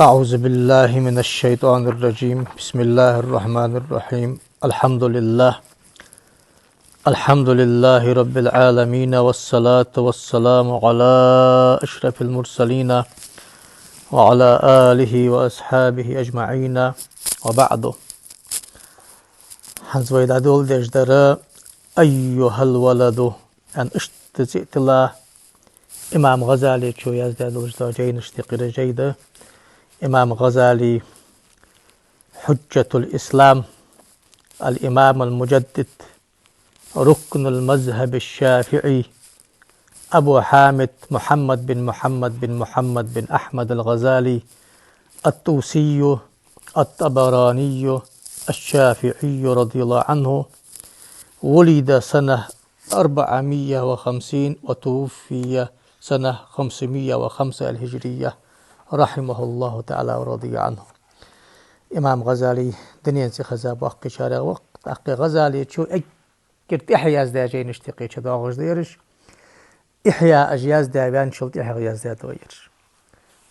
أعوذ بالله من الشيطان الرجيم. بسم الله الرحمن الرحيم. الحمد لله رب العالمين، والصلاة والسلام على أشرف المرسلين وعلى آله وأصحابه أجمعين، وبعد. حنزويد عدول دجدر أيها الولد أن اشتزئت الله إمام غزالي شو يزداد وجدار جين اشتقر جيدة. إمام غزالي حجة الإسلام، الإمام المجدد، ركن المذهب الشافعي، أبو حامد محمد بن أحمد الغزالي الطوسي الطبراني الشافعي رضي الله عنه، ولد سنة 450 وتوفي سنة 505 الهجرية، رحمه الله تعالى ورضي عنه. إمام غزالي دنيا خزاب وقت شارع وقت أقي غزالي شو كرت إحيا زداجي نشتقي شدا غش ديرش إحيا أجياز دايبان شلت إحيا أجياز دايش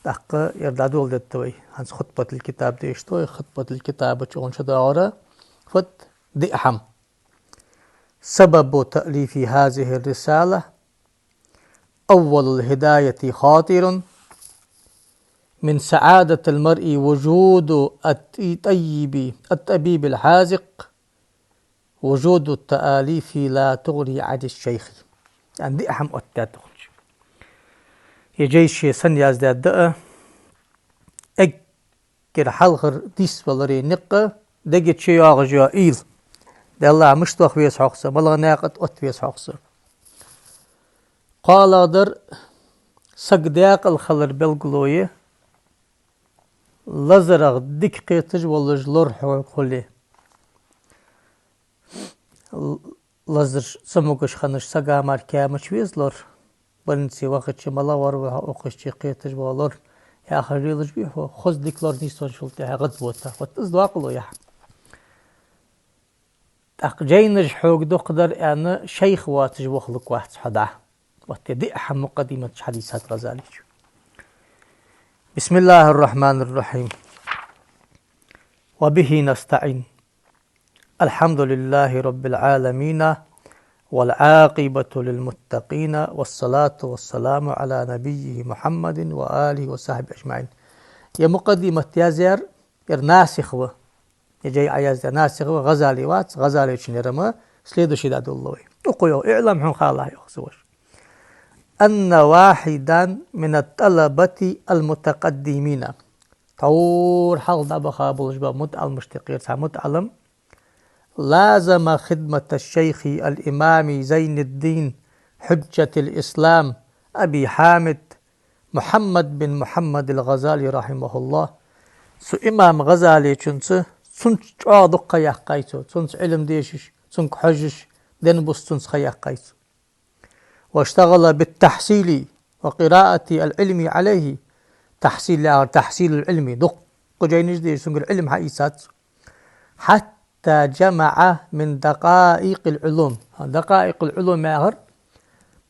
أقي يردادو ولدتوي هنس خطبة الكتاب ديشتوي خطبة الكتاب شون شدا غرا فت دي أحم. سبب تأليف هذه الرسالة: أول الهداية خاطر من سعادة المرء وجود الطبيب الحاذق، وجود التآليف لا تغني عن الشيخ. يعني دي أهم أتاتخج يجيش سن يازداد دقة أكر حلغر ديس والري نقة دقت شي آغجا إيل دي الله مشتوخ فيس حقصة ملغ ناقت أت فيس حقصة. قال در سقداق الخلر بالقلوية لزرغ ديك قيتج والجلور حولي لزر سموكش خنش سقا مار كامش ويزلور بنسي وقت شمالا وروها اوقش قيتج والور يا اخي ريلج بيحو خذ ديك لور نيستون شلتها غد بوتا وتزدو عقلو يا جينج حوق دو قدر انا شيخ واتج وخلق واحد حدا وتدي احم مقدمة حديثات غزالي. بسم الله الرحمن الرحيم. وبه نستعين. الحمد لله رب العالمين، والعاقبة للمتقين، والصلاة والسلام على نبيه محمد وآله وصحبه أجمعين. يا مقدمة يا زير يا ناسخ يجي عياز ناسخ غزالي وات غزالي شنيرما سليدو شداد الله تقويو اعلم حن خالله يخزوش أن واحدا من الطلبة المتقدمين طور حال دبخا بلجبا المشتقير متعلم لازم خدمة الشيخ الإمام زين الدين حجة الإسلام أبي حامد محمد بن محمد الغزالي رحمه الله. سو إمام غزالي چونس سنك عادق قياق قيسو سنك علم ديشش سنك حجش دنبس سنك قياق قيسو، واشتغل بالتحصيل وقراءة العلم عليه. تحصيل العلم دق جينج دي سنك العلم حقيسات حتى جمع من دقائق العلوم. دقائق العلوم ماهر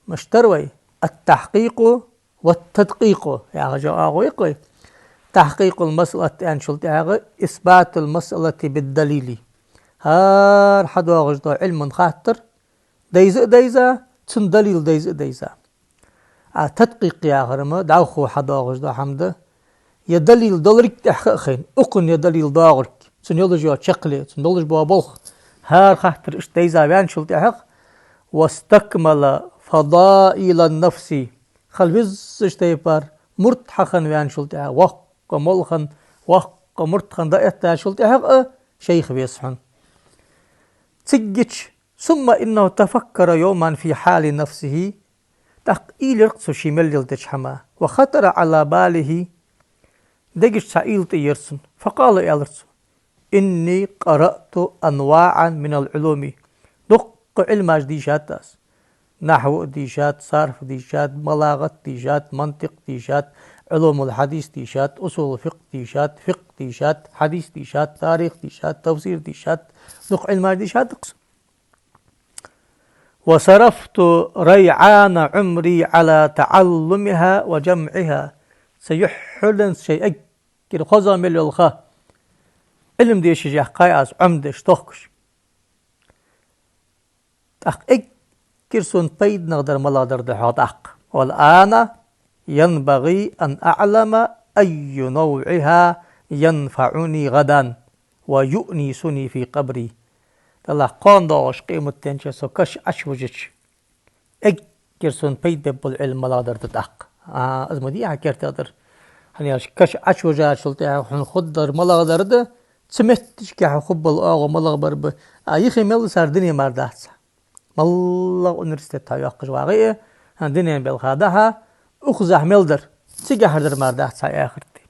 مشتروي التحقيق والتدقيق يا رجاء تحقيق المسألة أنشلت إثبات المسألة بالدليل. هار حدو غجدو علم خاطر ديزا تن دليل ديزا تدقيق يا غرمة دعوخو حدو غجدو حمده يا دليل دولرك تحقيقين أقن يا دليل داغرك تن يولجو شقلي تن يولج بوابوخ هار خاطر إش ديزا بانشلت واستكمل فضائل النفس خلوز اشتيبار مرتحخن بانشلت وق ملخن وق مرتخن دائتا شلت شيخ بيصحن تسجتش. ثم إنه تفكر يوما في حال نفسه تقيل رقص شمال يلتشحما وخطر على باله دقش سائل تيرسن فقال يالرسن إني قرأت أنواعا من العلوم دق علم ديشات نحو ديشات صرف ديشات بلاغة ديشات منطق ديشات علوم الحديث ديشات أصول الفقه ديشات فقه ديشات حديث ديشات تاريخ ديشات تفسير ديشات دق علم ديشات وصرفت ريعان عمري على تعلمها وجمعها سيحلن شيء كير خوزا مليول خا علم ديش جاه قاياس عمدش توخش تاق كيرسون بيد نقدر ملادر دحاق والآن ينبغي أن أعلم أي نوعها ينفعني غدا ويؤنسني في قبري الله قان داش قيمة تنشي سو كش أشوجش كيرسون بيد ببل علم ملادر دحاق أزمدي حكرت أدر هني كش أشوجات شلتها حن خدر ملادر ده سمعتش كح خب الآغ ملغبر ب يخي مل سردني مردات مالله أنرستة تايق جواغية هندني بالخادها أخزح ملدر تيجي حردر مردات ساي آخرتي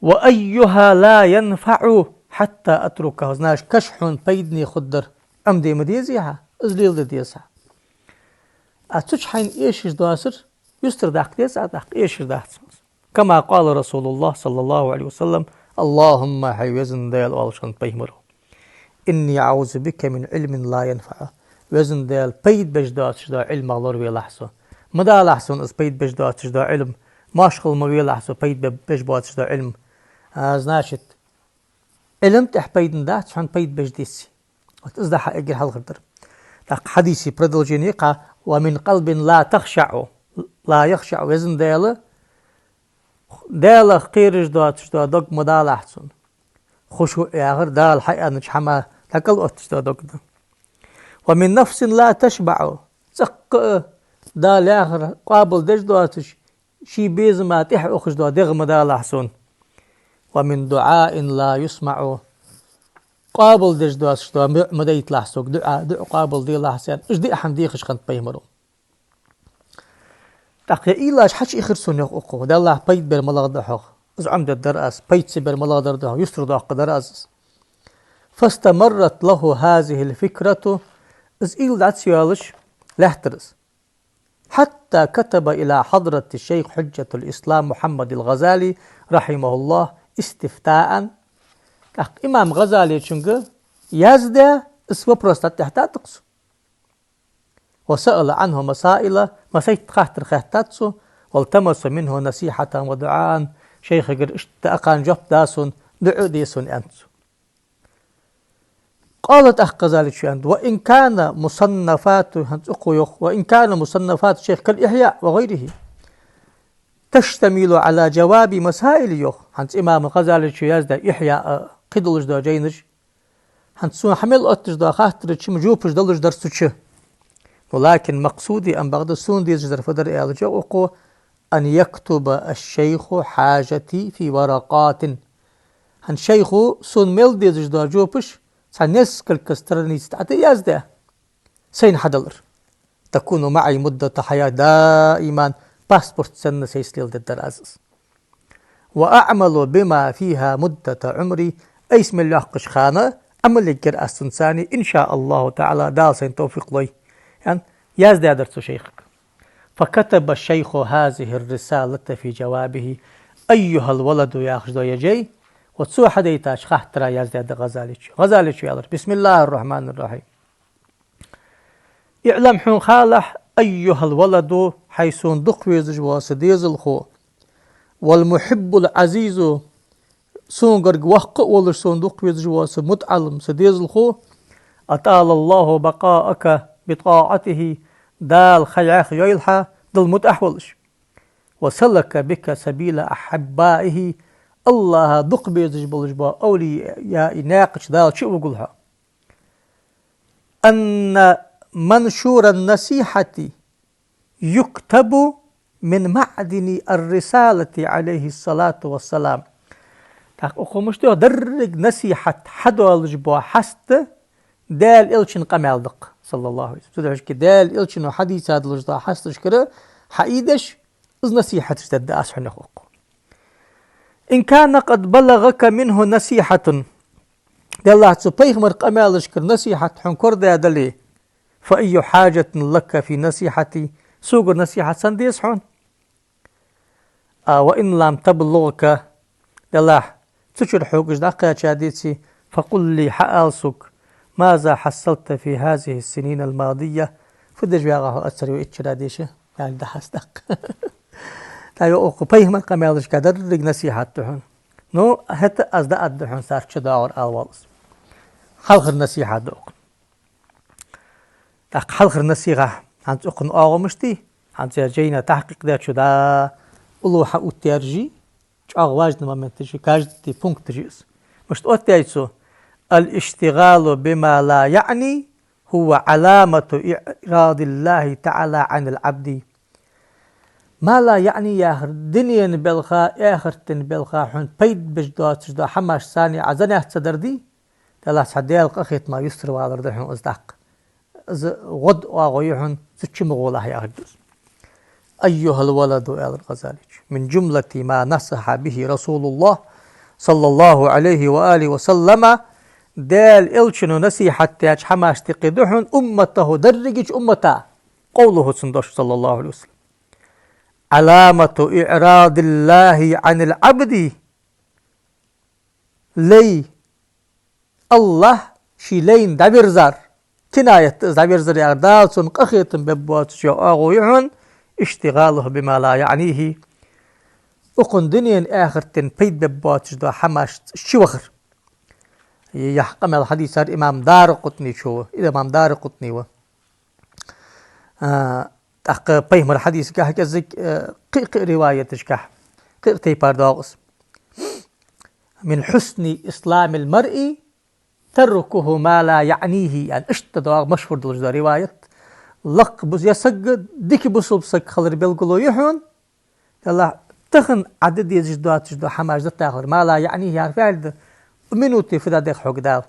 وأيها لا ينفع حتى أتركه زناش كشحون بيدني خدر أمدي مديزيها أزليل ديسها أتوش حين إيش دواسر يستر داق ديس داق إيش داق كما قال رسول الله صلى الله عليه وسلم اللهم حيوزن ديال والشان بيمرو إني أعوذ بك من علم لا ينفع وزن ديال بيد بجدات شدا علم الله وي لحسو مدا لحسون اس بيد بجدات شدا علم ماشغل ما وي لحسو بيد بجبات شدا علم زناشت علم تح بيد دات شان بيد بجديسي وتزدح اجر هالغدر تاق حديثي بردل جنيقا ومن قلب لا تخشع لا يخشع وزن ديال قيرج دات شدا دوغ مدا لحسون خشوع ياغر دال حقا نجحما تقل أتشتا دوكدا ومن نفس لا تشبع زق دال ياغر قابل دجدواتش شي بيزما تح أخجدوا دغم دال أحسن ومن دعاء لا يسمع قابل دجدواتش مديت لحسوك دعاء قابل دي لحسن اش دي حمدي خش خنت بيمرو تقي إلاش حش إخر سنيق أقو دالله بيت برملاغ دحوغ از عمد الدرأس بيت سي برملاغ دردحوغ يسر داق درأس فاستمرت له هذه الفكرة از إيل دات سيالش لحترس حتى كتب إلى حضرة الشيخ حجة الإسلام محمد الغزالي رحمه الله استفتاء إمام غزالي چونغ يزده اسوى بروستات تحتاتقسو وسأل عنه مسائل مسيت خاطر خاطاتسو والتمس منه نصيحة ودعاء شيخ قر اشتاقان جب داسون دعو ديسون أنتسو قالت غزالي شاند وإن كان مصنفات شيخ كالإحياء وغيره تشتمل على جواب مسائل يوخ هنس إمام غزالي شيازدا إحياء قدلج دا جينج هنسون حمل أتج دا خاطر چم جوبج دلج درسوچ ولكن مقصودي أن بعد سون ديز در فدر إعلجا وقو أن يكتب الشيخ حاجتي في ورقات هن شيخ سون ميل ديز دا جوبش سنس كالكسترني ستعطي يازده سين حدلر تكون معي مدة حياة دائما باسبورت سنة سيسليل الدراسس وأعمل بما فيها مدة عمري أيسم الله قشخانة أمل الجرأة السنساني إن شاء الله تعالى دال سين توفيق لي يعني يازده درس شيخك فكتب الشيخ هذه الرسالة في جوابه أيها الولد ياخذ يجي وتسوى حديتاش خاطر يزداد غزالي يالر بسم الله الرحمن الرحيم اعلم حون خالح أيها الولد حيثون دقويز واسديز الخو والمحب العزيز سون قرق وحق ولر سون دقويز واس متعلم سديز الخو أطال الله بقاءك بطاعته دال خياخ يلحى دل متأحولش وسلك بك سبيل أحبائه الله دق بيزج بلجبا أولي يا ناقش دال شو بقولها أن منشور النصيحة يكتب من معدن الرسالة عليه الصلاة والسلام أخو مشتو درق نصيحة حدو الجبا حست دال إلشن قمالدق صلى الله عليه وسلم دال إلشن وحديث هذا الجدا حستش كده حقيدش إذ نصيحة تشتد أسحن أخوك إن كان قد بلغك منه نصيحة دي الله تسبيخ مرق أمالش كر نصيحة حنكر دالي فأي حاجة لك في نصيحتي سوق نصيحة سنديس حون وإن لم تبلغك دي الله تشر حوقش دقيا شاديتي فقل لي حألسك ماذا حصلت في هذه السنين الماضية فدج بيغاه أسر وإتشراديشه يعني ده حصدق تايو أخو بيهمن قميلش كدر رج نصيحة تحن نو هت أزدا أدحن سارش داور أولس خلق النصيحة دوق تاق خلق النصيحة عن أقن أغمشتي عن جينا تحقيق ده شدا ألوحة وترجي أغواجنا ما منتجي كاجتي بونكت جيس مش تأتيسو الاشتغال بما لا يعني هو علامة إراد الله تعالى عن العبد ما لا يعني يا دنيا بلخا آخر بلخا حن بيد بجدات جدا حماش ثاني عزني أتصدردي تلا سعديال قخيت ما يسر وعذر دحن أصدق غد وغيحن ستش مغوله يا هدوس أيها الولد آل الغزالي من جملة ما نصح به رسول الله صلى الله عليه وآله وسلم دال إلشنو نصيحة تاج حماش تقدحن أمته درجج أمته قوله صلى الله عليه وسلم علامة إعراض الله عن العبد لي الله شيلين دبرزر كناية دبرزر يردال سن قخيتن ببوات شو أغويحن اشتغاله بما لا يعنيه أقن دنيا آخر تنبيد ببوات جدا حماش شوخر يحكم الحديث الإمام دار قطني شو الإمام دار قطني و أق بيهم الحديث كه كذك قق روايتش كه قق تيبار داغس من حسن إسلام المرء تركه ما لا يعنيه يعني اشتداغ مشهور دلج دا رواية لق بز يسجد ديك بصل بسك خلر بلقلو يحون يلا تخن عدد يجدات جدا حماش دا تاخر ما لا يعنيه يعني فعل منوتي في داخل حق دال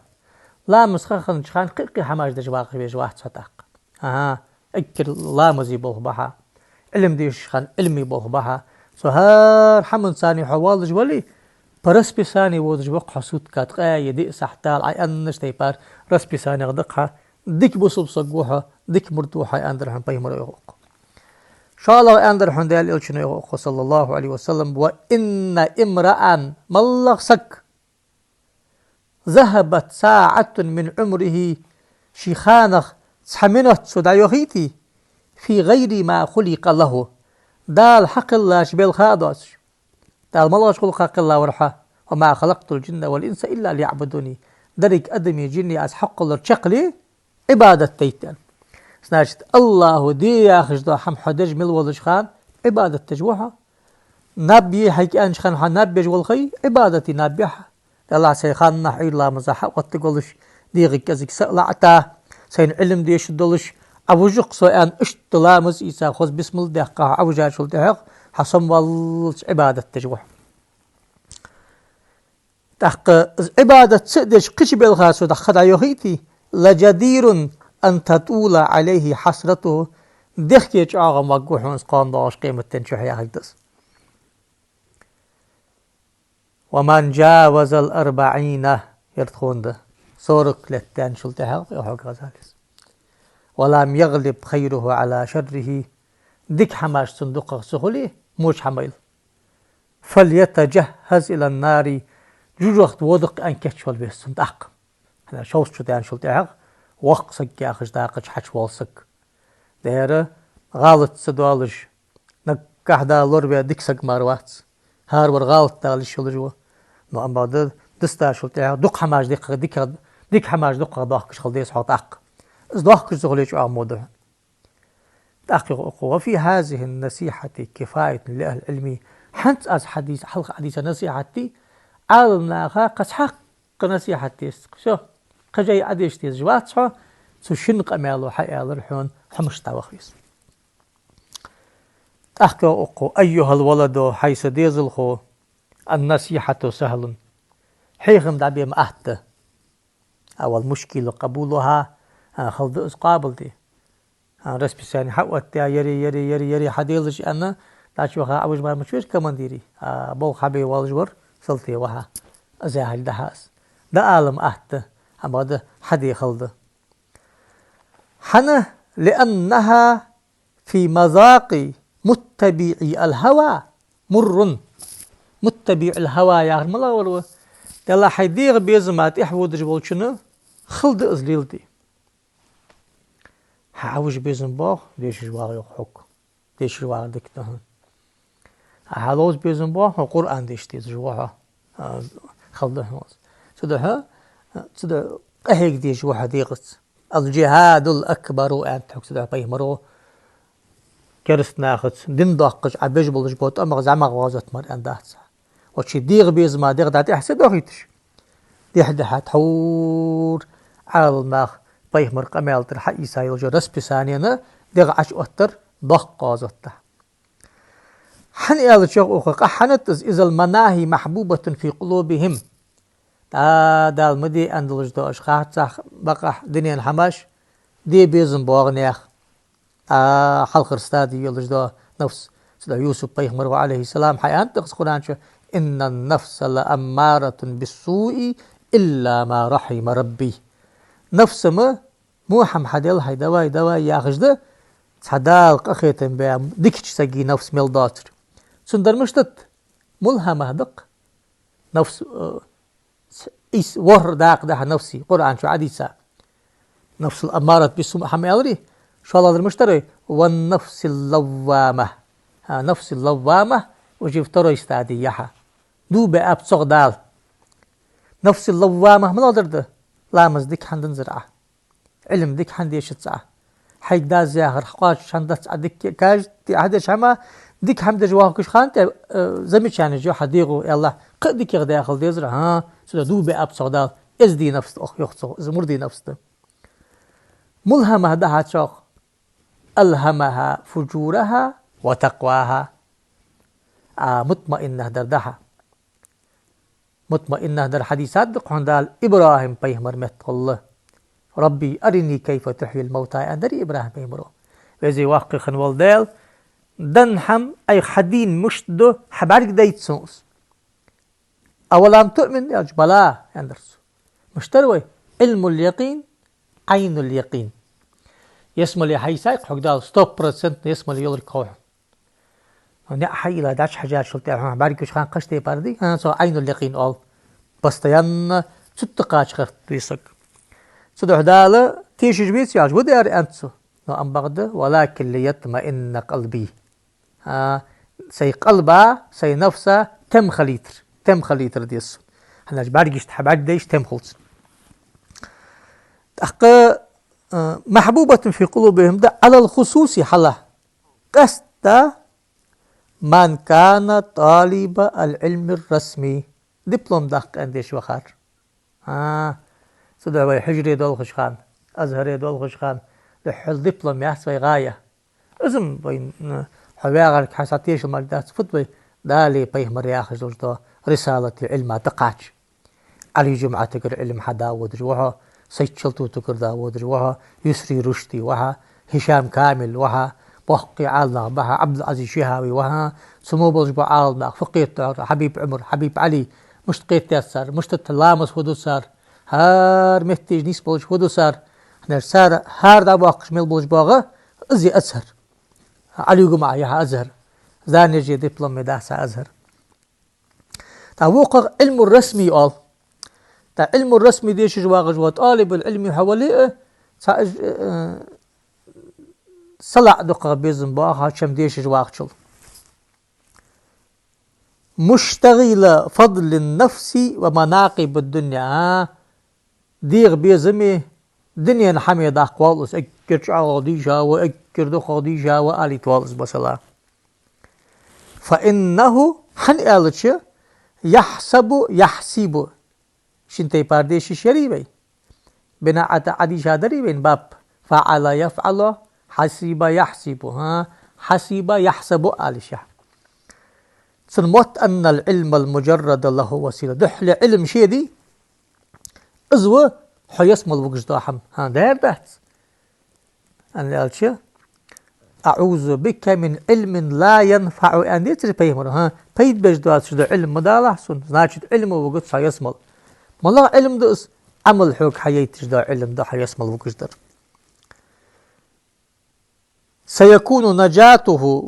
لا مسخن شخان قيقي حماش دا جواق بيج واحد صدق اكر لا مزيبوه بها علم ديش خان علمي بوه بها سهار حمن ثاني حوال جولي برسبي ثاني وودج وق حسود كات قاي دي سحتال اي انش تيبار رسبي ثاني غدقها ديك بوصل صقوها ديك مرتوحه اندرحن بيمر يوق شاء الله اندرحن دال الشنو يوق صلى الله عليه وسلم وان امرا ملخسك ذهبت ساعة من عمره شيخانخ سحمنت سدايوهيتي في غير ما خلق له دال حق الله شبيل خادوش دال ملاش خلق حق الله ورحا وما خلقت الجن والإنس إلا ليعبدوني درك أدمي جني أس حق الله شقلي عبادة تيتان سناشت الله دي يا خجدا حم حدج مل ولج خان عبادة تجوها نبي حيك أنش خان نبي جوال خي عبادتي نبيها الله سيخان نحي الله مزاحة واتقولش ديغي كزك سألعتا سين علم ديش دولش أوجق سوئان اشتلامز إيسا خوز بسم الله ديقا أوجا شل ديق حسن والش عبادة تجوح تحق عبادة سئدش قش بالغاسو دخدا يوهيتي لجدير أن تطول عليه حسرته ديخي جاغا مقوحون سقان داش قيمة تنشوح يا هيدس ومن جاوز 40 يرتخون ده صورك لتان شلتها يحوق غزاليس ولم يغلب خيره على شره ديك حماش صندوق سخولي موش حميل فليتجهز إلى النار جوجوخت وضق أن كتشول به الصندوق أنا شوست شتان شلتها وق سك يا أخش داقش حش والسك ديره غالط سدوالش نكح دا لوربيا ديك سك ماروات هار ورغالط دالش شلجوا نو أما ده دستا شلتها دق حماش ديك حماش دق ضاقش خلديس حط أق ضاقش زغليش موضوع وفي هذه النصيحة كفاية لأهل العلم حنت أز حديث حلقة حديث نصيحتي عالمنا قد حق نصيحتي شو قجاي أديش تيز جوات شو شنق أمالو حيال الحون حمش تاوخيس أيها الولد حيث ديزلخو النصيحة سهل حيخم دابي مأهت أول مشكلة قبولها خلد قابل دي رسبي ساني حقوت يري حديلش أنا تاشوها عوج ما مشوش كمان ديري بول حبي والجور سلطي وها زاهل دهاس ده عالم أهت أما ده حدي خلد حنا لأنها في مذاق متبعي الهوى مر متبع الهوى يا ملا ولو يلا حيديغ بيزمات إحود جبول شنو خلد أزليلتي حاوج بيزن باغ ليش جواغ يحك ليش جواغ دكتهن هالوز بيزن بوا قرآن ديشتي جواها خلده هوز تدع أهيك ديش واحد يغس الجهاد الأكبر أن تحكي بيمرو كرست ناخذ دين دقج عبيج بلج بوت أما زعما غوازت مر أن دهت وشي ديغ بيز ما ديغ دات أحسد أخيتش دحدحت حور على الماخ بيمر قمال ترح إيسايل جو رسبي ثانية ديغ عش أتر ضخ قازته حن إيال شيخ أخوك حنت إذا المناهي محبوبة في قلوبهم دا المدي أندلج دو أشخاص صح بقى دنيا الحماش دي بيزن بوغنيخ حلق رستادي يلج دو نفس سيدا يوسف بيغمر عليه السلام حيان تقص قرآن شو إن النفس لأمارة بالسوء إلا ما رحم ربي نفس ما موحم حديل هاي دواي ياخش ده تحدال قخيتن بيا ديكش ساقي نفس ميل داتر سندر مشتت ملهمة دق نفس إيس ور داق ده نفسي قرآن شو عديسة نفس الأمارة بالسوء حميالري شو الله المشتري والنفس اللوامة نفس اللوامة وجفترو استاديها دو بأب صغدال نفس اللوامة من الدرد لامز ديك حندن زرعة علم ديك حنديش تسعة حيك دا زاهر حقاش شندت ديك كاج عدش هما ديك حمد جواه كش خانت زميش يعني جو حديقو يلا قدك يغداخل ديزرع سودا دو بأب صغدال إز دي نفس أخ يخصو إز مردي نفس ده ملهمة ده شاق ألهمها فجورها وتقواها مطمئنة دردها مطمئنة در حديثات دقون دال إبراهيم بيهمر متقل ربي أرني كيف تحيي الموتى أندري إبراهيم بيهمرو وزي واقع خنوال دال دنحم أي حدين مشتدو حبارك دايت سوس أولام تؤمن يا جبلا أندرسو مشتروي علم اليقين عين اليقين يسمى لي حيسايق حق دال 100% يسمى لي يلري قوي ونع حي لا داش حاجات شلت بارك وش خان قشتي باردي أنا سو عين اليقين أول بس تيان ستقاش خرت بيسك صدق دال تيش جبيت ياج ودير أنتسو نو أم بغد ولكن ليطمئن قلبي سي قلبا سي نفسا تم خليتر ديسو هنا بارك حبارك ديش تم خلص أحق محبوبة في قلوبهم ده على الخصوص حلا قصد من كان طالب العلم الرسمي دبلوم دق انديش وخار صدق حجري دول خشخان أزهري دول خشخان لحل دبلوم يحسوي غاية ازم بين حواغر حساتيش المالدات فتوي دالي بيه مرياخ جلتو رسالة العلم تقاش علي جمعة تقر علم حداود جوها سيد شلتو تقر داود جوها يسري رشدي وها هشام كامل وها بحقي عالنا بها عبد العزيز شهاوي وها سمو بلجبو عالنا فقيت حبيب عمر حبيب علي مشتقيت ياسر مشتت لامس ودو سار هار مهتيج نيس بلج ودو سار نرسار هار دا باقش ميل بلجبوغا ازي أزهر علي جمعة يها أزهر زاني جي دبلوم مداسة أزهر وقع علم الرسمي قال علم الرسمي ديش جواغ طالب العلم حواليه صلع دقة بيزن باها شم ديش جواغ مشتغل فضل النفس ومناقب الدنيا ديغ بيزمي دنيا نحمي دا قوالس اكر عاديجا واكر دو خاديجا وآلي توالس بسلا فإنه حن آلتش يحسب شنتي بارديش شريبي بناء عديجا دريبين باب فعل يفعل حسب يحسب حسب يحسب آلشا سنموت أن العلم المجرد له وسيلة دحل علم شي دي ازوه حيسم الوجداحم داير دات أنا قالش أعوذ بك من علم لا ينفع أن يتر بيمر بيد بجدات شد علم مدالح سن ناجد علم وقد سيسمل ملا علم دس عمل حوك حياتي جدا علم ده حيسمل وجدر سيكون نجاته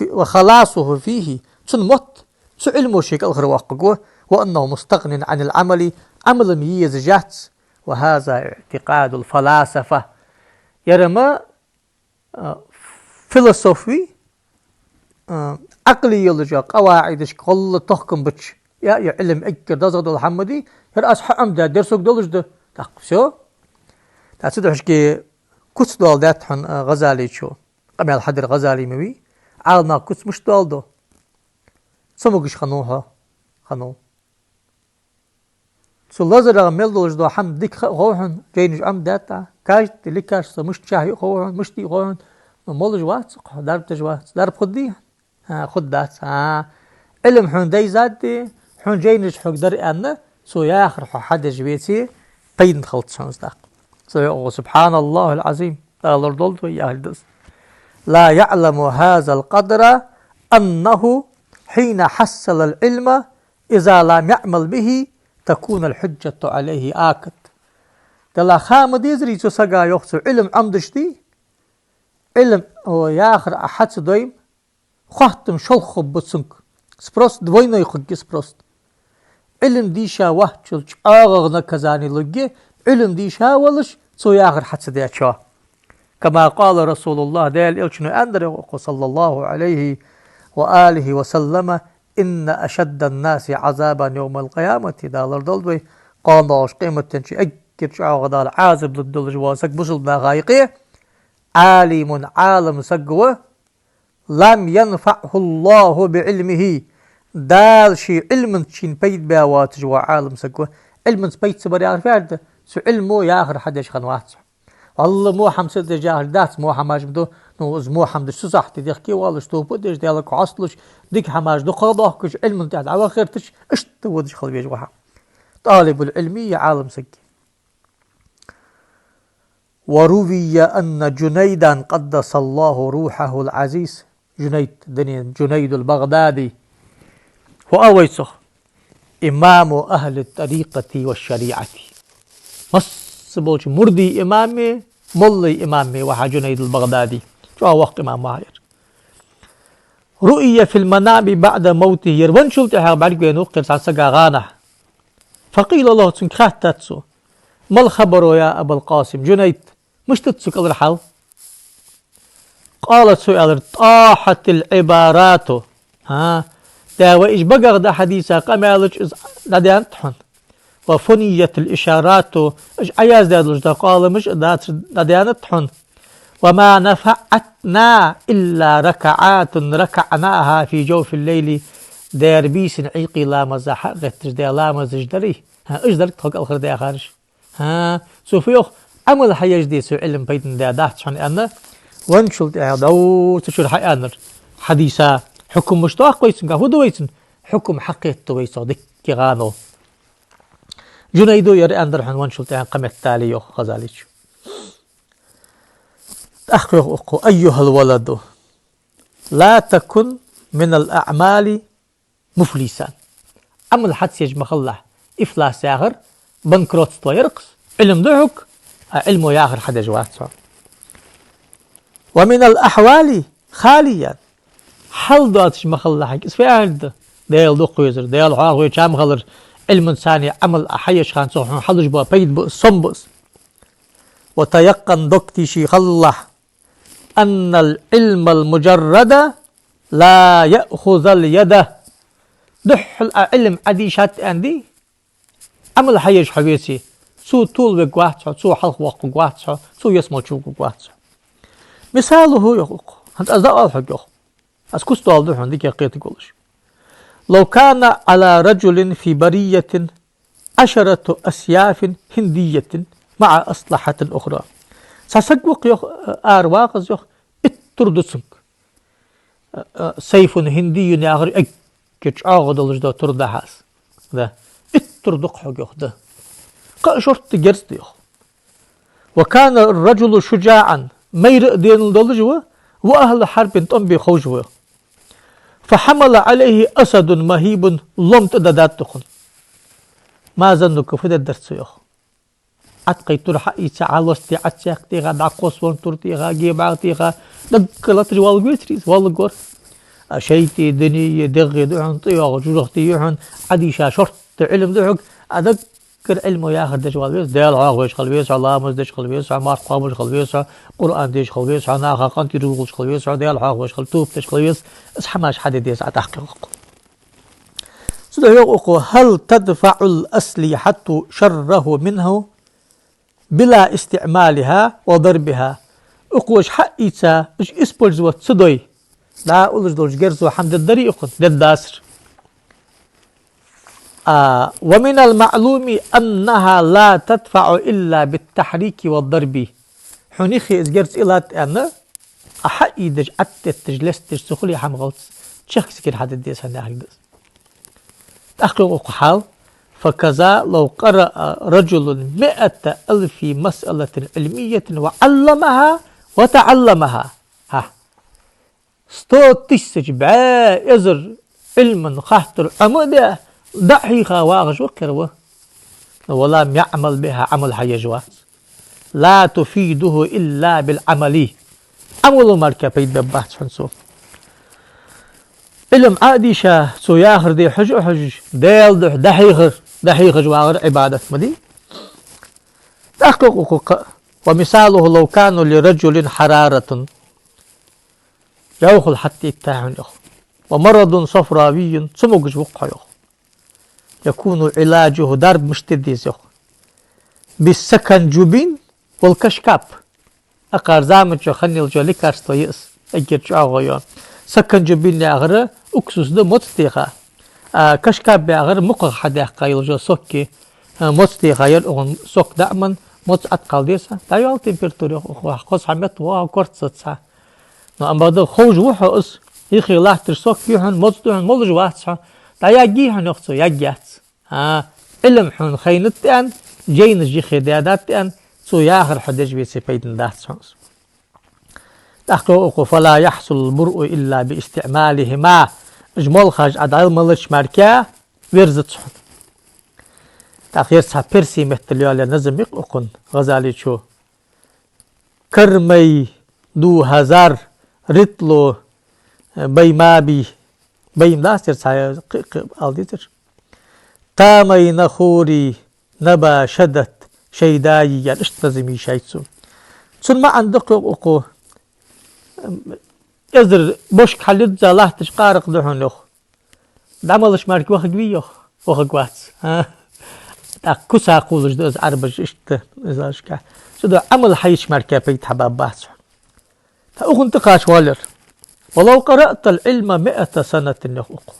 وخلاصه فيه سنموت سعلمه شيك الخر واققوه وأنه مستغن عن العمل عمل ميز جات وهذا اعتقاد الفلاسفة يرمى فلسفي عقلي يلجا قواعدش كل تحكم بتش يا علم اكر دزغد الحمدي هر اصح امدا درسوك دولج ده تقشو تاسد حشكي كوس دول داتحن غزالي شو قبل الحدر غزالي موي عالنا كوس مش دول دو سموكش خنوها خنو سلازر ميل دولج دو حمد ديك غوحن جينج ام داتا كاش تليكاش سمش شاهي غوحن مشتي غوحن مولج واتسق دارب تجوات دارب خدي خد دات علم حون داي زادي حون جينج حقدر أنا سو ياخر حد جبيتي بين خلط شانزداق سو سبحان الله العظيم الله دولت وياه الدس لا يعلم هذا القدر أنه حين حصل العلم إذا لم يعمل به تكون الحجة عليه آكد دلا خام ديزري سو سقا يخسو علم عمدشتي علم هو ياخر أحد دويم خاتم شلخ بسنك سبروست دوينو يخج سبروست علم ديشا وحشلش آغغنا كزاني لجي علم ديشا ولش سو ياخر حدس ديشا كما قال رسول الله ديال إلشنو أندر صلى الله عليه وآله وسلم إن أشد الناس عذابا يوم القيامة دالر دولوي قال داش قيمة تنشي أكر شعاغ دال عازب للدولج واسك بشل ناغايقية عالم عالم سقوه لم ينفعه الله بعلمه دال شي علم تشين بيت بيواتج وعالم سقوه علم بيت سبر يعرف يعرف سو علمه ياخر حدش خنوات والله مو حمسد جاهل دات مو حماج بدو نوز مو حمد شو صح تديك والله شتو بدش ديالك عصلش ديك حماج دو قضاك علم انت على خيرتش اشتو ودش خلي بيجوها طالب العلمي عالم سقي وروي أن جنيدا قدس الله روحه العزيز جنيد البغدادي هو أويسه إمام أهل الطريقة والشريعة مصبوش مردي إمامي ملي إمامي وحا جنيد البغدادي شو وقت إمام ماهر رؤية في المنام بعد موته يرون شلت بعد بينو قرصان سقا غانه فقيل له تنكرهتاتسو ما الخبر يا أبا القاسم جنيد مش تتسك الحال قالت سؤال طاحت العبارات دا وإيش بقر دا حديثة قمالج دادان تحن وفنيت الإشارات إيش عياز دادلج دا قال مش دادان تحن وما نفعتنا إلا ركعات ركعناها في جوف الليل دير بيس عيقي لا مزاح غتج دا لا مزجدري إيش درك تحق الخير دا خارج سوفيوخ عمل حياج دي سو علم بيتن دا داحت شان أنا وانشلت دو تشور حي أنر حديثة حكم مشتاق ويسن قهو دويسن حكم حقيت ويسا دك غانو جنيدو يري أندر حن وانشلت قمت تاليو غزاليش أخو أيها الولد لا تكن من الأعمال مفلسا عمل حدث يجمع الله إفلاس ياغر بنكروت يرقص علم دعك علمه ياغر حدا جوات ومن الأحوال خاليا حل دواتش مخلّة حق اسفعل ديال دو قويزر ديال حاغوي شام غلر علم ثاني عمل أحيش خان صوحن حلج بو بيد بو الصنبس وتيقن دكتي شي خلّة أن العلم المجرد لا يأخذ اليد دح العلم عديشات عندي عمل حيش حبيسي سو طول بقواتش سو حلق وقواتش سو يسمو شو قواتش مثاله يخلق هنت أصدقاء الحق يخلق أسكست والدوح عندك يقيت يقولش لو كان على رجل في برية 10 أسياف هندية مع أسلحة أخرى ساسقوق يخ آرواقز يخ اتردسنك سيف هندي ياغر اكتش آغدلج دا ترد حاس ده اتردق حق يخ ده قاشرت جرست يخ وكان الرجل شجاعا مير دين الدلجوه وأهل حرب تنبي خوجوه فحمل عليه أسد مهيب لمت داداتخن ما ظنك في الدرس يخ عتقي ترحى يتعالوستي عتساقتيغا دعقوس ونطرتيغا جيبعتيغا دقلت جوال بيتريز والقور أشيتي دني دغي دعن طيوغ جوغتي يحن عديشا شرط علم دعوك أدق كر علم يا خد جوال بيس دال عاق ويش خلبيس على مز دش خلبيس على مارك قابل خلبيس قرآن دش خلبيس على ناخا قنتي روغ خلبيس على دال عاق ويش خلتوب دش خلبيس اسحماش حد ديس على تحقيق سده يقول هل تدفع الأسلحة شره منه بلا استعمالها وضربها اقوش حقيتا اش اسبولز واتسدوي لا اولش دولش جرزو حمد الدري اقن داسر ومن المعلوم أنها لا تدفع إلا بالتحريك والضرب حنيخي إزجرت إلات أنا أحقي دج أتت تجلس تجسخلي حم غلط شخص كده حد ديس هنا هيدس أخلق حال فكذا لو قرأ رجل 100,000 مسألة علمية وعلمها وتعلمها ستو تسج بعا إزر علما خاطر عمده دحيخا واغش وكروه ولم يعمل بها عمل حيجوات لا تفيده إلا بالعمل عمل مركب بيد ببحث حنسو علم عاديشة سو ياخر دي حج ديل دحيخر جواغر عبادة مدي تحقق ومثاله لو كانوا لرجل حرارة يوخل حتى التاعن ومرض صفراوي سموكش وقع يكون علاجه ضرب مشتديز بالسكنجوبين والكشكاب أقار زامن خني الجولي كارستو يأس أجر جاغيان سكنجوبين لأغر أكسوس دو متستيخا كشكاب بأغر مقر حدا قايل جو سوكي متستيخا يلقون سوك دائما مت أتقال ديسا دايال تمبرتوري قص حمت واه كورتسا أما دو خوج وحو أس يخي الله ترسوك بيهن متستوهن مولج واتسا دايا جيهن يخصو يجيات علم حون خينت أن جين جي خدادات أن سو ياخر حدج بيسي بيدن دات سونس تحقق فلا يحصل المرء إلا باستعمالهما اجمال خاج عدال ملش ماركا ويرزت سحن تأخير سا بيرسي مهتليو على نظم يقلقن غزالي شو كرمي 2000 رتلو بيمابي بيم داستر سايا الديتر تامي نخوري نبا شدت شيداي يعني اشتزمي شايتسو ثم عندك اقو ازر بوشك حلت زالاه تشقارق دحون لخ دعملش مارك وخ بيخ وخ قوات كسا قولش دوز عربش اشت ازاشكا سدو عمل حيش ماركا بيت حباب بحث فاخن تقاش والر ولو قرأت العلم 100 سنة نخوق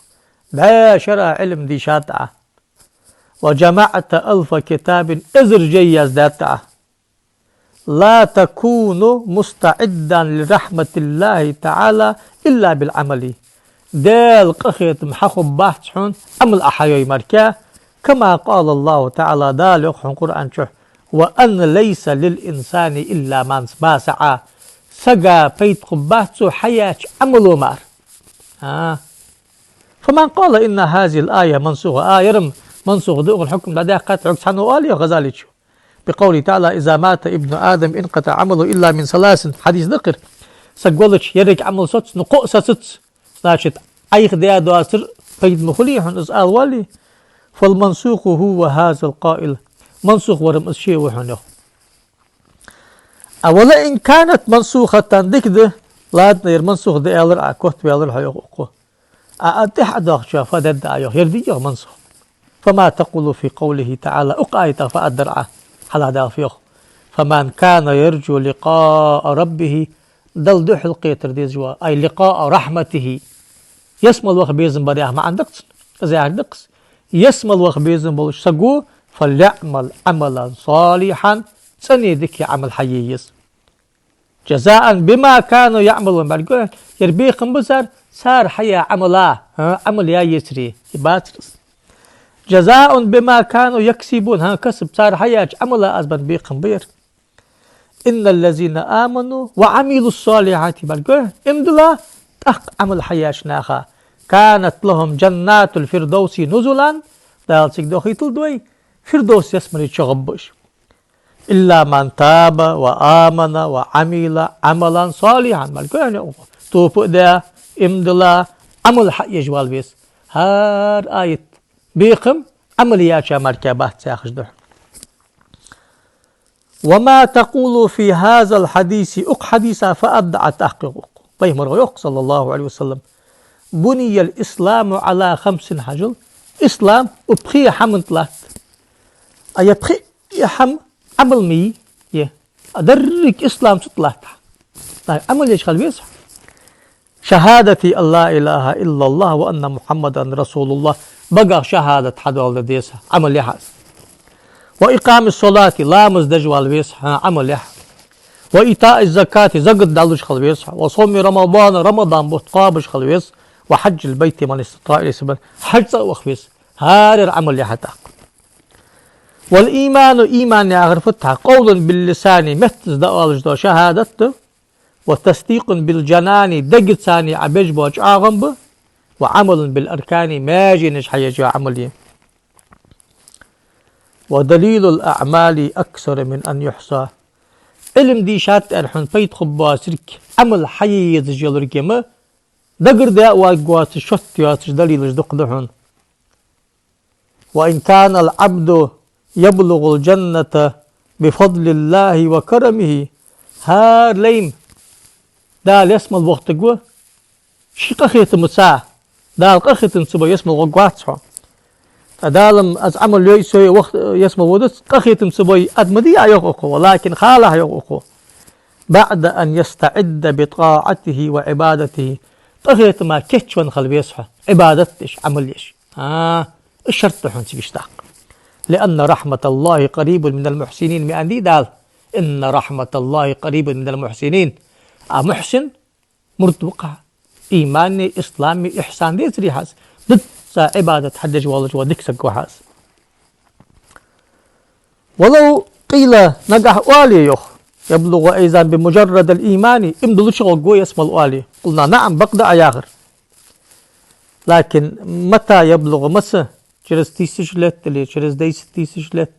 باشر علم دي شاتعة وجمعت 1000 كتاب ازر جيز داتعة لا تكون مستعدا لرحمة الله تعالى إلا بالعمل دال قخيت محخب بحث حون عمل أحيوي مركا كما قال الله تعالى دال يقحن قرآن شح وأن ليس للإنسان إلا ما سعى سقى بيت قباتسو حياة عملو مار فمن قال إن هذه الآية منسوخة يرم منسوخ دوغ الحكم لديه قطع عكسانو آلية غزالي شو بقوله تعالى إذا مات ابن آدم انقطع عمله إلا من 3 حديث ذكر سقولش يرك عمل ستس نقو ستس ناشت أيخ ديا دواسر بيت مخليحن إسآل والي فالمنسوخ هو هذا القائل منسوخ ورم الشيء وحنه أولا إن كانت منسوخة دكده لا تنير منسوخ دي ألر عكوت بيالر حيوقو أتح أداخ شافا دد أيوه يرديه منسوخ فما تقول في قوله تعالى أقايت فأدرعه حلا دافيوخ فمن كان يرجو لقاء ربه دل دو حلقيتر دي جوا أي لقاء رحمته يسمى الوخ بيزن بريح ما عندكس إذا عندكس يسمى الوخ بيزن بلش سقو فليعمل عملا صالحا سنيدك عمل حييس جزاء بما كانوا يعملون بالقول يربيكم بزر صار حيا عملا عمل يا يسري باترس جزاء بما كانوا يكسبون كسب صار حيا عملا أزبن بيكم بير إن الذين آمنوا وعملوا الصالحات بالقول امدلا عمل حيا شناخا كانت لهم جنات الفردوس نزلا دالسك دوخيت الدوي فردوس يسمري تشغبش إلا من تاب وآمن وعمل عملا صالحا بالقول توفق ده امدلا عمل حق يجوال بيس هار آية بيقم عمليات مركبات ساخجده. وما تقول في هذا الحديث حديثا فأبدع تحقيقه بيمر صلى الله عليه وسلم بني الإسلام على 5 حجل. إسلام وبخي حمن طلعت أي بخي حم عمل مي أدرك إسلام طلعت طيب عمل إيش خلبيس شهادتي الله إله إلا الله وأن محمدا رسول الله بقى شهادة حدا ولا ديسها عمل يحاس. وإقام الصلاة لا مزدج والبيس عمل يح. وإيتاء الزكاة زقد دالوش خلبيس. وصوم رمضان بتقابش خلبيس. وحج البيت من استطاع إليه سبيلا حج وخبيس هارر عمل يحتاق. والإيمان إيمان يعرفتها قول باللسان متز دالوش شهادته وتصديق بالجنان دقت ثاني عبيج بوج آغنب وعمل بالأركان ماجي نش حيجي عملي. ودليل الأعمال أكثر من أن يحصى علم دي شات أرحن بيت خبا سرك عمل حيز جلر كما دقر دا واقوات شوت ياتش دليل جدق دحن. وإن كان العبد يبلغ الجنة بفضل الله وكرمه هار ليم دال يسمى الوقت قوة شيقا خيط مساع دال قخيط نسبة يسمى الوقوات دالم از عمل يسوي وقت يسمى ودس قخيط نسبة أدمدي أيوكو ولكن خالها يوكو بعد أن يستعد بطاعته وعبادته قخيط ما كتشون خلبي يصحى عبادتش عمليش الشرط حن سبيشتاق لأن رحمة الله قريب من المحسنين مئندي دال إن رحمة الله قريب من المحسنين محسن مرتوقع إيماني إسلامي إحسان دي تريحاس ضد عبادة حد جوالج وديك سقوحاس. ولو قيل نجح والي يخ يبلغ أيضا بمجرد الإيمان امدلوش غوي اسم الوالي قلنا نعم بقدر أياغر لكن متى يبلغ مسا через 1000 лет или через 10 000 лет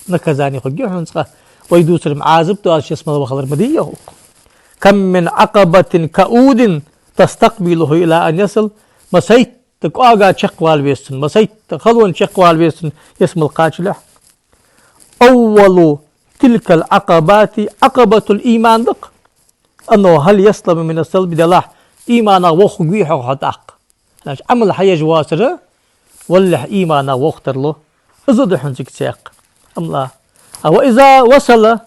наказание خجيحون ويدوس المعازب تواش اسم الوخلر مديه كم من عقبة كؤود تستقبله إلى أن يصل مسيت تقاقا شقوال بيستن مسيت خلون شقوال بيستن اسم القاتلة. أول تلك العقبات عقبة الإيمان دق أنه هل يسلم من السلب دلاح إيمانا وخجيحه حتاق عمل حياة جواسرة ولا إيمانا وختر له إذا حنسك سياق أم لا. وإذا وصل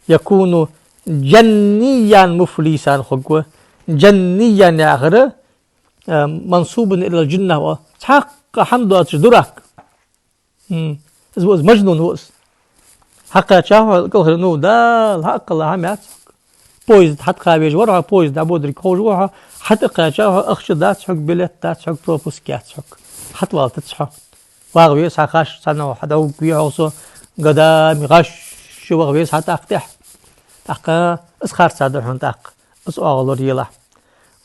يكون جنيا مفلسا خقوة جنيا ناغرة منصوب إلى الجنة وحق حمد درك مجنون هو حقا شافه قال نو دال حق الله عم بويز حتى خابيج ورا بويز دابود ريكوجوها حتى قاشافه أخش دات حق بلت دات حق بروبوس كات حق حتى والت تصحى واغبي ساقاش سنة حدا وبيعوصو قدام غش شو واغبي حتى افتح أقا اسخار صادر حن تاق اس اغلر يلا.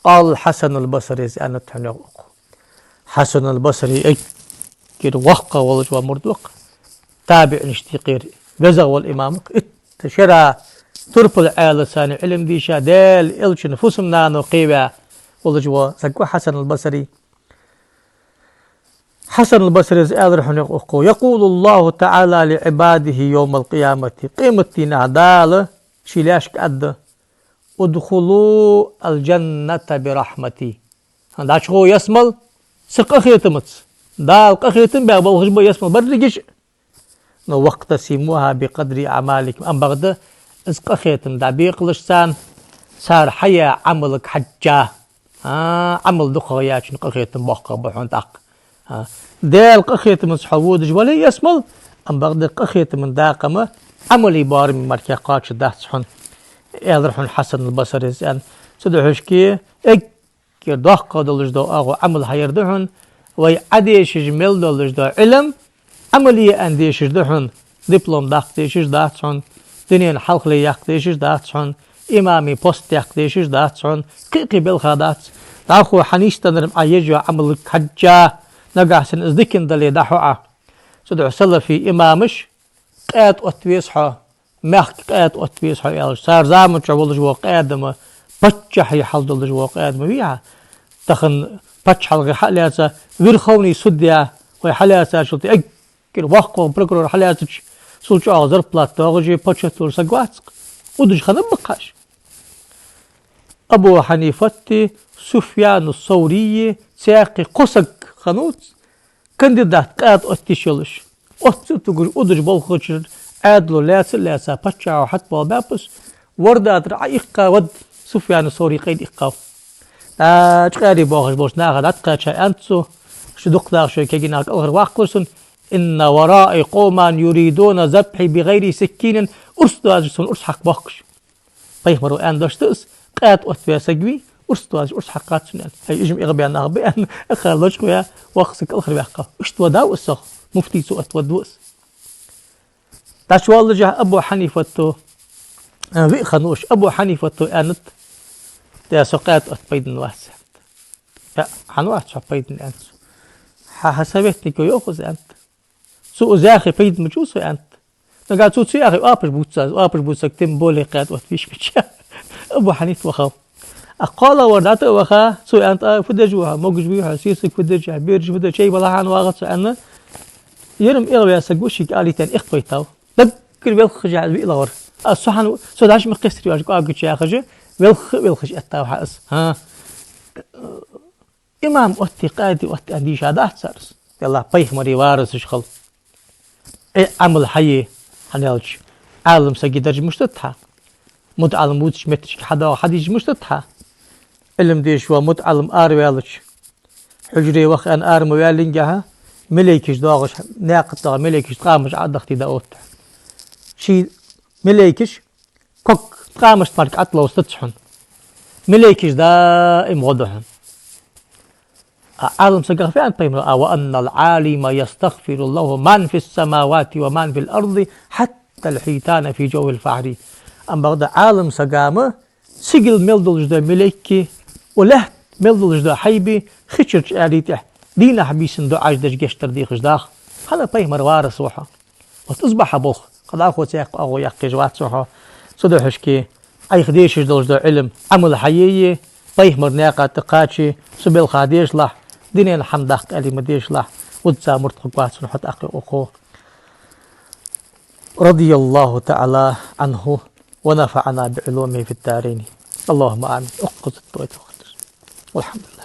قال الحسن البصري أنا تحنق حسن البصري كير وقع والجوا مردوق تابع نشتقير بزغ والإمام اتشرى ترب العالة ثاني علم دي شادال إلش نفسنا نقيبا والجوا سكوا حسن البصري. حسن البصري يقول الله تعالى لعباده يوم القيامة قيمتي نعدال شيلاش قد ادخلوا الجنة برحمتي داش هو يسمل سرق خيتمت دال قخيتم بابا وخشبه يسمل برجش نو وقت سيموها بقدر أعمالكم أم بغدا اسق خيتم دا بيقلشتان صار حيا عملك حجة عمل دخوياش نقخيتم بوقع بحون تاق دال قخيتم صحوودج ولا يسمل أم بغدا قخيتم داقمة عملي بار من مركاقات داحسحن يالرحن حسن البصري زين سدحشكي اكير داقا دولج دو اغو عمل حيردحن وي عديش جميل دولج دو علم عملي انديش دحن دبلوم داقتيش داحسحن دنيا حلق لي يقتيش داحسحن امامي بوست يقتيش داحسحن قيقي بالخادات داخو حنيشتنرم ايجو عمل حجة نقاحسن ازدكن دلي داحوعا سدح سلفي امامش قاد أتويسها مخ قاد أتويسها يا صار زامن شغل جوا قادمة بتشح يحل جوا قادمة وياها تخن بتشح الغحالة ورخوني سديا وحلا ساشلتي أكل وقو بركور حلا تش سولش أغزر بلاتوغجي باتشتور سقواتق ودج خدم بقاش أبو حنيفة سفيان الثوري ساقي قسق خنوت كنديدات قاد أتشلش أتتقول أدج بالخشر عادلو لاسا باتشا وحت بالبابس وردات رعيقا ود سفيان الثوري قيد إقاف تقاري باغش بوش ناغد أتقا شاي أنتسو شدق داغ شوي كيجيناك أغر واقلسون إن ورائي قوما يريدون ذبحي بغير سكين أرسدو أجسون أرس حق باقش بيخمرو أن داشتس قاد أتبيا سجوي أرسدو أرس حقات سنان هاي إجم إغبيان أغبي أن أخلوش خويا واقسك أخر بيحقا اشتوا داو السخ مفتي سوء أتودوس تاشوال جه أبو حنيفة في خنوش أبو حنيفة أنت يا سقات أتبيدن واسع يا حنوات شبيدن أنت حسبتني كي يأخذ أنت سوء زاخي بيد مجوس أنت نقعد سوء سياخي أبش بوتسا كتم بولي قاد واتفيش كتشا أبو حنيفة وخاو أقال وردات وخا سوء أنت فدجوها موجوها سيسك فدجها بيرج فدج شيء ولا حان واغط أنا يرم إغوى سجوشي قالي تان إخبيتاو ذكر بالخجع بإلغور الصحن سوداش مقصر يواجه قاعد يا خجة بالخج أتاو حاس ها إمام أتقادي وأتأنديش هذا أحسرس يلا بيخ مري وارث شخل عمل حي هنالش عالم سجدرج مشتتها متعلم وتش متش حدا حديش مشتتها علم ديش ومتعلم آروالش حجري وخ أن آرم ويالنجها مليكش داغش ناقط مليكش قامش عدختي داوت شي مليكش كوك قامش تمارك عطلة وستتشحن مليكش دائم غدهن عالم سقف أن طيب وأن العالم يستغفر الله من في السماوات ومن في الأرض حتى الحيتان في جو الفحر أم بعد عالم سقامة سجل ملدل جدا مليكي وله ملدل جدا حيبي خشرش آليته دينا حبيسن دو عجدش جشتر ديخش داخ هذا طيب مروار صوحة وتصبح بوخ قد أخو تيق أغو يقي جوات صوحة صدوحش كي أي خديش جدل جدا علم عمل حيية طيب مرناقة تقاتشي سبيل خاديش لح ديني الحمد داق ألي مديش لح ودسا مرتقبات سنحط أخي أخو رضي الله تعالى عنه ونفعنا بعلومه في الدارين اللهم آمين أقصد الطويت والحمد لله.